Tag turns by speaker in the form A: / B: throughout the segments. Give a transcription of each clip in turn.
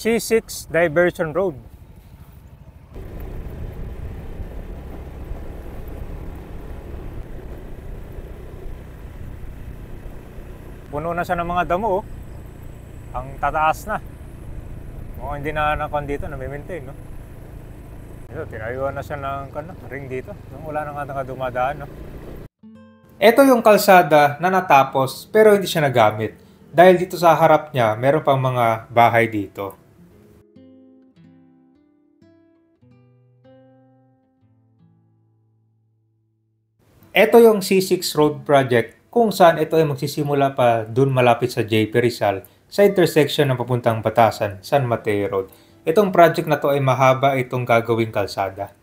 A: C6 Diversion Road. Puno na siya ng mga damo, oh. Ang tataas na. Mukhang hindi na nakon dito, na-maintain, no? Ito, tinayuan na siya ng ring dito. Wala na nga dumadaan, no? Ito yung kalsada na natapos pero hindi siya nagamit. Dahil dito sa harap niya, meron pang mga bahay dito. Ito yung C6 Road Project kung saan ito ay magsisimula pa dun malapit sa JP Rizal sa intersection ng papuntang Batasan, San Mateo Road. Itong project na to ay mahaba itong gagawing kalsada.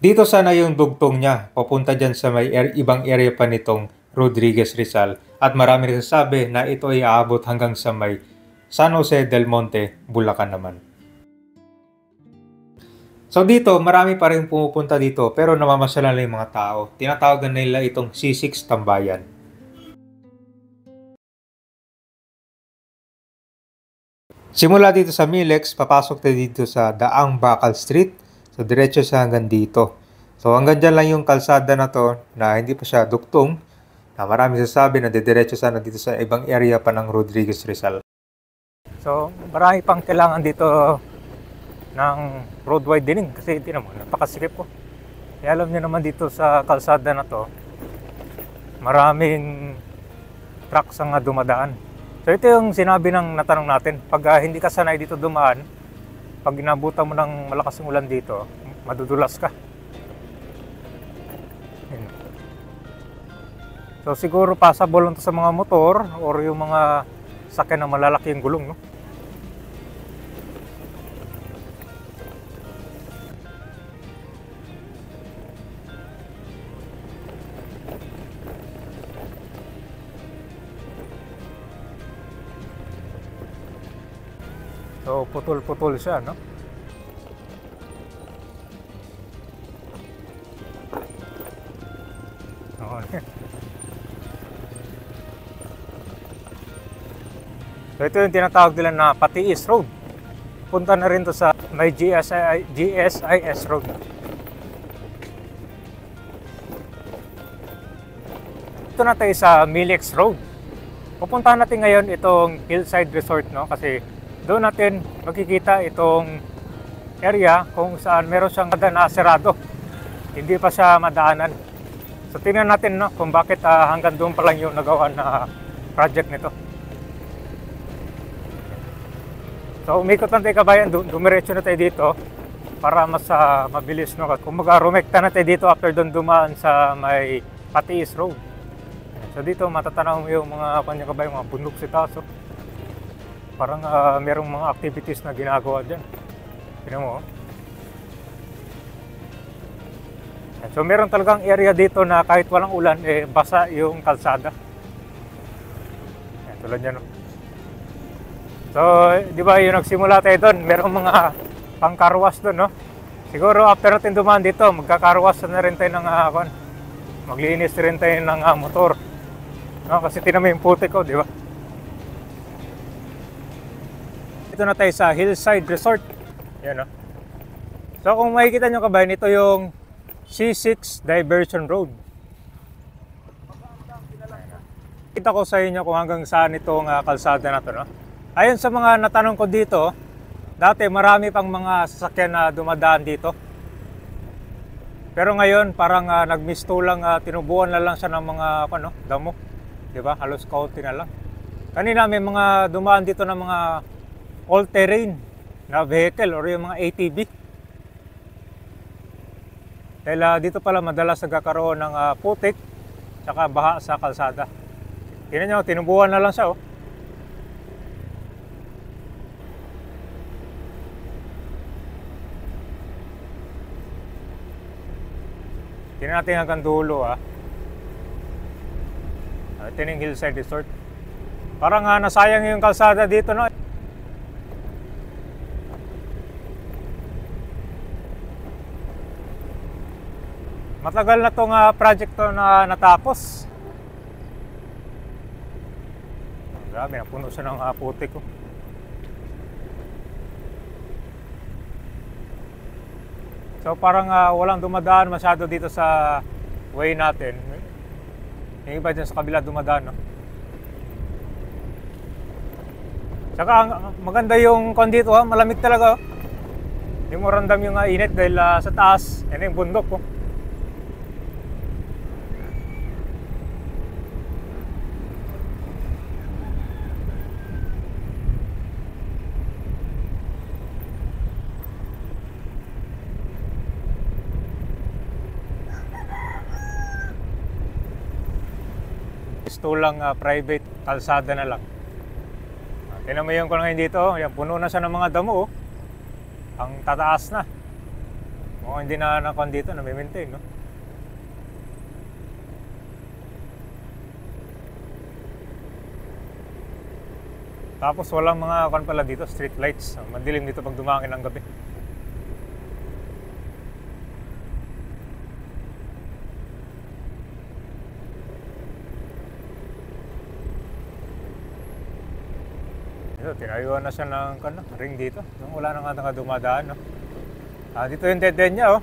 A: Dito sana yung dugtong niya, papunta dyan sa may ibang area pa nitong Rodriguez Rizal at marami nagsasabi na ito ay aabot hanggang sa may San Jose del Monte, Bulacan naman. So dito, marami pa rin pumupunta dito pero namamasyalan lang yung mga tao. Tinatawagan nila itong C6 Tambayan. Simula dito sa Milex, papasok tayo dito sa Daang Bacal Street. So diretso siya hanggang dito. So hanggang dyan lang yung kalsada na to na hindi pa siya duktong. Na marami sasabi na didiretso sana dito sa ibang area pa ng Rodriguez Rizal. So marami pang kailangan dito ng road widening kasi hindi naman, napakasikip ko. Kaya alam niyo naman dito sa kalsada na to, maraming trucks ang dumadaan. So ito yung sinabi ng natanong natin, pag hindi ka sanay dito dumaan, pag inabutan mo ng malakas ng ulan dito, madudulas ka. So siguro passable lang to sa mga motor or yung mga sakyan na malalaki yung gulong, no? So putol-putol siya, no? So ito yung tinatawag nila na Patiis Road. Punta na rin to sa may GSIS Road. Ito na tayo sa Milex Road. Pupuntahan natin ngayon itong Hillside Resort, no? Kasi doon natin makikita itong area kung saan meron siyang na serado. Hindi pa siya madaanan. So tingnan natin, no, kung bakit hanggang doon pa lang yung nagawa na project nito. So umikot lang tayo, kabayan, dumiretso na tayo dito para mas mabilis, no? Kung rumekta na tayo dito after doon dumaan sa may Patiis Road. So dito matatanaw mo yung mga kabayan, mga bundok si Taso. Parang merong mga activities na ginagawa dyan. Tignan mo, oh. So meron talagang area dito na kahit walang ulan, basa yung kalsada. Yan, tulad yan, oh. So, di ba yung nagsimula tayo doon, merong mga pangkarwas doon, no? Siguro after natin dumaan dito, magkakarwas na rin tayo ng maglinis rin tayo ng motor. No? Kasi tinamo yung putik ko, di ba? Ito na tayo sa Hillside Resort. Yan, no? So kung makikita nyo, kabayan, ito yung C6 Diversion Road. Kita ko sa inyo kung hanggang saan itong kalsada na to, no? Ayon sa mga natanong ko dito, dati marami pang mga sasakyan na dumadaan dito. Pero ngayon parang nagmistulang, tinubuan na lang siya ng mga damo. Di ba? Halos kaunti na lang. Kanina may mga dumaan dito ng mga all-terrain na vehicle or yung mga ATV. Dahil dito pala madalas nagkakaroon ng putik tsaka baha sa kalsada. Tingnan nyo, tinubuan na lang siya, oh. Tingnan natin hanggang dulo, ah. Ito yung Hillside Resort. Parang nasayang yung kalsada dito, no? Matagal na tong project to na natapos. Grabe, napuno siya ng putik ko. So parang walang dumadaan masyado dito sa way natin. Yung iba dyan sa kabila dumadaan, no? Saka maganda yung kon dito, malamig talaga. Hindi mo ramdam yung init dahil sa taas. Yan yung bundok ko. Gusto lang private kalsada na lang. Tingnan mo yung kung ngayon dito, yan, puno na siya ng mga damo. Ang tataas na. Mukhang hindi na nakon dito, na-maintain, no? Tapos walang mga kon pala dito, street lights. Madilim dito pag dumangin ng gabi. Tinayuan na siya ng ring dito. Wala na nga dumadaan, no? Dito yung dead end niya, oh.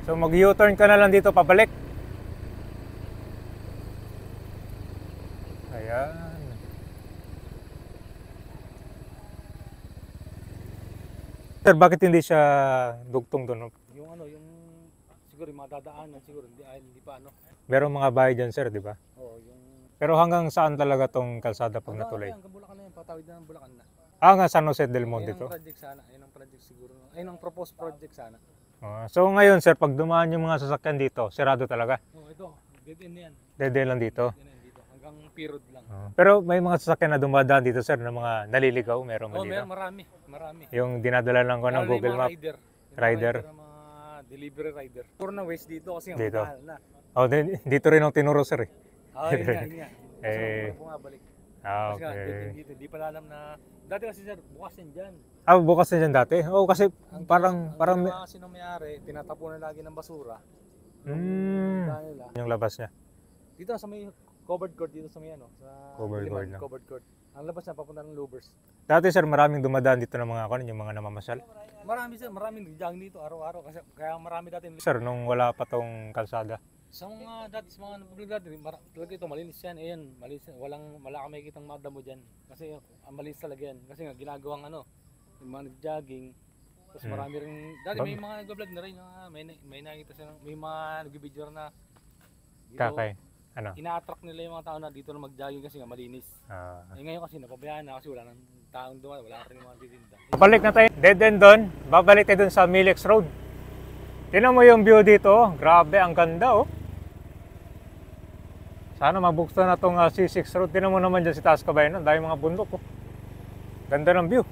A: So mag U-turn ka na lang dito pabalik. Ayan. Sir, bakit hindi siya dugtong doon?
B: Yung yung siguro yung madadaanan siguro hindi pa ano.
A: Merong mga bahay dyan, sir, di ba?
B: Oo, yung
A: pero hanggang saan talaga tong kalsada pag natuloy?
B: Hanggang Bulacan na yan, patawid na ng Bulacan na.
A: Hanggang San Jose del Monte to?
B: Project sana, ayun ang project siguro. Ayun ang proposed project sana.
A: So ngayon, sir, pag dumaan yung mga sasakyan dito, sirado talaga?
B: Oo, ito, dead end yan.
A: Dead end lang dito?
B: Dead end dito, hanggang Pirod lang.
A: Pero may mga sasakyan na dumadaan dito, sir, na mga naliligaw, merong
B: naliligaw? Oo, marami.
A: Yung dinadala lang ko ng Google Map? Rider.
B: Mga delivery rider. Puro na waste dito kasi
A: dito.
B: Mahal na.
A: Oh, dito rin ang tinuro, sir, eh.
B: Yun nga. Bumabalik.
A: Okay.
B: Dito, hindi pala alam na dati kasi sir, bukas yan dyan.
A: Bukas na dyan dati? Oo, kasi parang
B: kasi nung may-ari, tinatapunan lagi ng basura.
A: Yung labas niya.
B: Dito sa may covered court dito sa may sa covered court. Ang labas niya papunta ng Lubers.
A: Dati sir, maraming dumadaan dito ng mga yung mga namamasyal.
B: Marami sir, maraming jogging dito araw-araw kasi kaya marami dati.
A: Sir, nung wala pa tong kalsada.
B: Sa mga dati, sa mga public dati, talaga ito malinis yan. Ayan, malinis. Wala kang makikitang madamo dyan. Kasi malinis talaga yan. Kasi nga ginagawang yung mga nag-jogging. Tapos marami rin, dati may mga nag-vlog na rin. May nakikita siya, may mga nag-video na dito, ina-attract nila yung mga tao na dito na mag-jogging kasi nga malinis. Ngayon kasi napabayaan na kasi wala nang taong dumaan, wala rin mga titinda.
A: Babalik na tayo, dead end doon. Babalik tayo doon sa Milex Road. Tingnan mo yung view dito, grabe, ang ganda, oh. Sana mabuksan na itong C6 road. Tinan mo naman dyan si Taas Kabayan. Dahil mga bundok. Ganda ng view.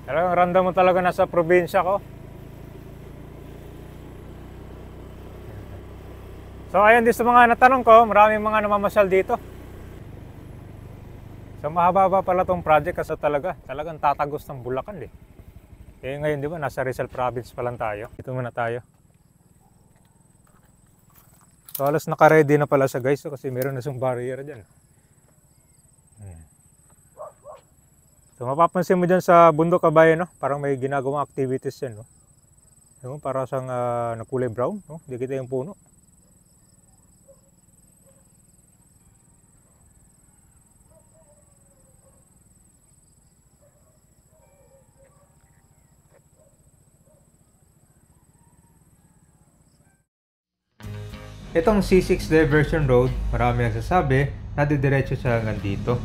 A: Talagang randa mo talaga nasa probinsya ko. So ayun din sa mga natanong ko, maraming mga namamasyal dito. So mahaba pala itong project kasi talagang tatagos ng Bulacan eh. Ngayon di ba nasa Rizal Province pa lang tayo. Dito muna tayo. So alas naka-ready na pala siya guys, kasi meron na siyang barrier dyan. So mapapansin mo dyan sa bundok Kabayan, no? Parang may ginagawang activities yan, no? Para siyang nakulay brown, no? Hindi kita yung puno. Itong C6 Diversion Road, marami nagsasabi na didiretso siya hanggang dito.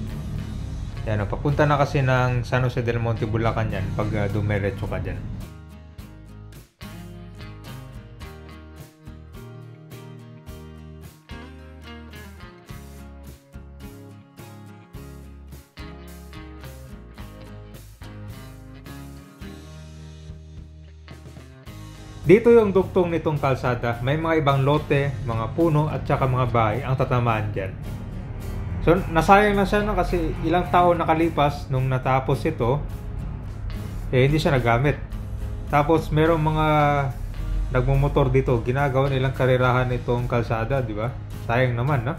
A: Yan, papunta na kasi ng San Jose del Monte, Bulacan yan pag dumiretso ka dyan. Dito yung duktong nitong kalsada, may mga ibang lote, mga puno at saka mga bahay ang tatamaan dyan. So nasayang na siya, no? Kasi ilang taon nakalipas nung natapos ito, hindi siya nagamit. Tapos merong mga nagmumotor dito, ginagawa nilang karerahan itong kalsada, di ba? Sayang naman, no?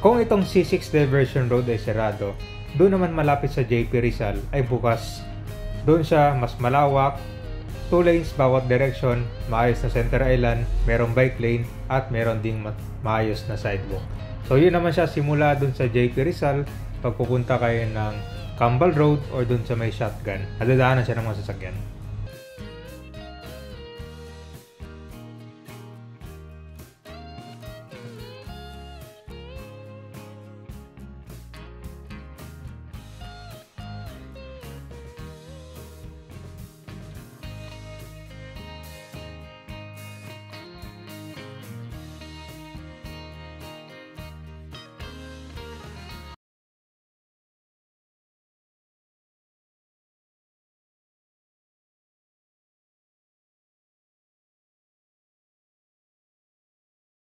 A: Kung itong C6 Diversion Road ay sarado, doon naman malapit sa JP Rizal ay bukas. Doon siya mas malawak, 2 lanes bawat direction, maayos na center island, merong bike lane at meron ding maayos na sidewalk. So yun naman siya simula doon sa JP Rizal, pagpupunta kayo ng Cambal Road or doon sa may Shotgun. Nadadaanan siya ng mga sasakyan.